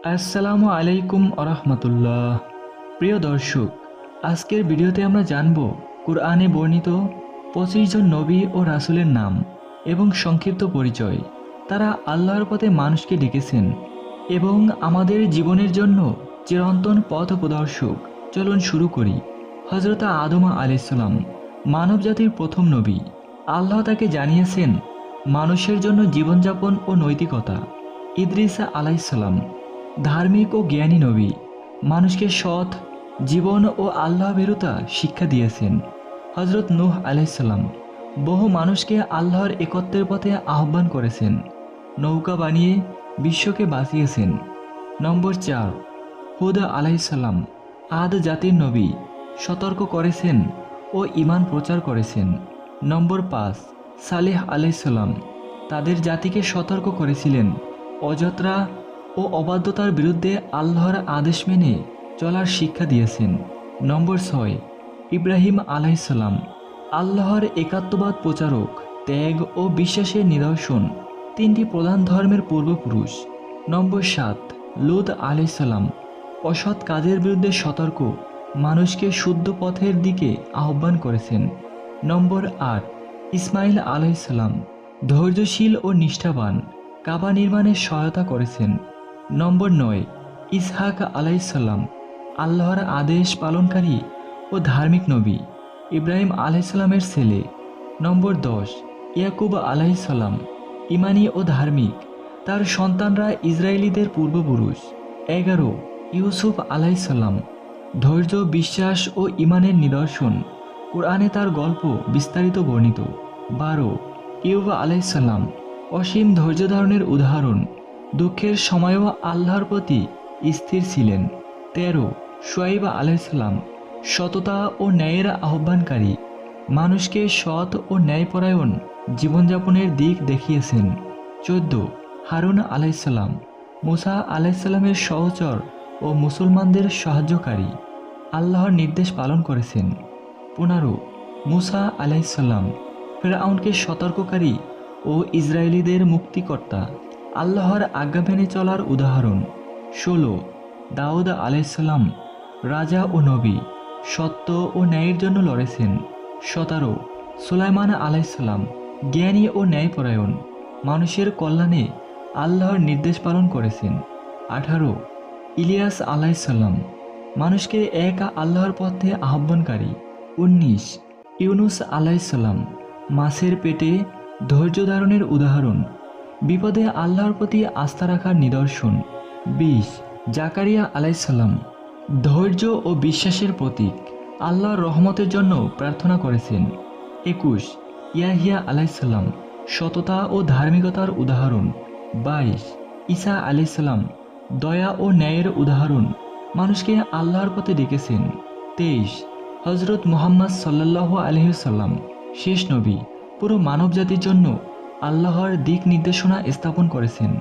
আসসালামু আলাইকুম আরহামতুল্লাহ। প্রিয় দর্শক, আজকের ভিডিওতে আমরা জানব কুরআনে বর্ণিত 25 জন নবী ও রাসূলের নাম এবং সংক্ষিপ্ত পরিচয়। তারা আল্লাহর পথে মানুষকে ডেকেছেন এবং আমাদের জীবনের জন্য চিরন্তন পথ প্রদর্শক। চলুন শুরু করি। হযরত আদম আলাইহিস সালাম মানবজাতির প্রথম নবী। আল্লাহ তাকে জানিয়েছেন মানুষের জন্য জীবনযাপন ও নৈতিকতা। ইদ্রিস আলাইহিস সালাম ধার্মিক ও জ্ঞানী নবী, মানুষকে সৎ জীবন ও আল্লাহ ভীরুতা শিক্ষা দিয়েছেন। হযরত নূহ আলাইহিস সালাম বহু মানুষকে আল্লাহর একত্বের পথে আহ্বান করেছেন, নৌকা বানিয়ে বিশ্বকে বাঁচিয়েছেন। নম্বর 4, হুদ আলাইহিস সালাম আদ জাতির নবী, সতর্ক করেছেন ও ঈমান প্রচার করেছেন। নম্বর 5, সালেহ আলাইহিস সালাম তাদের জাতিকে সতর্ক করেছিলেন অযত্রা ও অবাধ্যতার বিরুদ্ধে আল্লাহর আদেশ মেনে চলার শিক্ষা দিয়েছেন। নম্বর 6, ইব্রাহিম আলাইহিস সালাম আল্লাহর একাত্মবাদ প্রচারক, ত্যাগ ও বিশ্বাসের নিদর্শন, তিনটি প্রধান ধর্মের পূর্বপুরুষ। নম্বর 7, লূত আলাইহিস সালাম অসৎ কাজের বিরুদ্ধে সতর্ক, মানুষকে শুদ্ধ পথের দিকে আহ্বান করেছেন। নম্বর 8, ইসমাইল আলাইহিস সালাম ধৈর্যশীল ও নিষ্ঠাবান, কাবা নির্মাণে সহায়তা করেছেন। নম্বর 9, ইসহাক আলাইহিস সালাম আল্লাহর আদেশ পালনকারী ও ধার্মিক নবী, ইব্রাহিম আলাইহিস সালামের ছেলে। নম্বর 10, ইয়াকুব আলাইহিস সালাম ঈমানী ও ধার্মিক, তার সন্তানরা ইসরায়েলীদের পূর্বপুরুষ। 11, ইউসুফ আলাইহিস সালাম ধৈর্য, বিশ্বাস ও ঈমানের নিদর্শন, কোরআনে তার গল্প বিস্তারিত বর্ণিত। 12, ইউব আলাইহিস সালাম অসীম ধৈর্য ধারণের উদাহরণ, দুঃখের সময়ও আল্লাহর প্রতি স্থির ছিলেন। 13, শুআয়ব আলাইহিস সালাম সততা ও ন্যায়ের আহ্বানকারী, মানুষকে সৎ ও ন্যায়পরায়ণ জীবনযাপনের দিক দেখিয়েছেন। 14, হারুন আলাইহিস সালাম মুসা আলাইহিস সালামের সহচর ও মুসলমানদের সাহায্যকারী, আল্লাহর নির্দেশ পালন করেছেন। 15, মুসা আলাইহিস সালাম ফেরাউনকে সতর্ককারী ও ইসরায়েলীদের মুক্তিকর্তা, আল্লাহর আজ্ঞা মেনে চলার উদাহরণ। 16, দাউদ আলাইহিস সালাম রাজা ও নবী, সত্য ও ন্যায়ের জন্য লড়েছেন। 17, সুলাইমান আলাইহিস সালাম জ্ঞানী ও ন্যায়পরায়ণ, মানুষের কল্যাণে আল্লাহর নির্দেশ পালন করেছেন। 18, ইলিয়াস আলাইহিস সালাম মানুষকে এক আল্লাহর পথে আহ্বানকারী। 19, ইউনুস আলাইহিস সালাম মাছের পেটে ধৈর্য ধারণের উদাহরণ, বিপদে আল্লাহর প্রতি আস্থা রাখার নিদর্শন। 20, জাকারিয়া আলাইহিস সালাম ধৈর্য ও বিশ্বাসের প্রতীক, আল্লাহর রহমতের জন্য প্রার্থনা করেছেন। 21, ইয়াহিয়া আলাইহিস সালাম সততা ও ধার্মিকতার উদাহরণ। 22, ঈসা আলাইহিস সালাম দয়া ও ন্যায়ের উদাহরণ, মানুষকে আল্লাহর পথে ডেকেছেন। 23, হযরত মুহাম্মদ সাল্লাল্লাহু আলাইহি ওয়াসাল্লাম শেষ নবী, পুরো মানবজাতির জন্য আল্লাহর দিক নির্দেশনা স্থাপন করেছেন।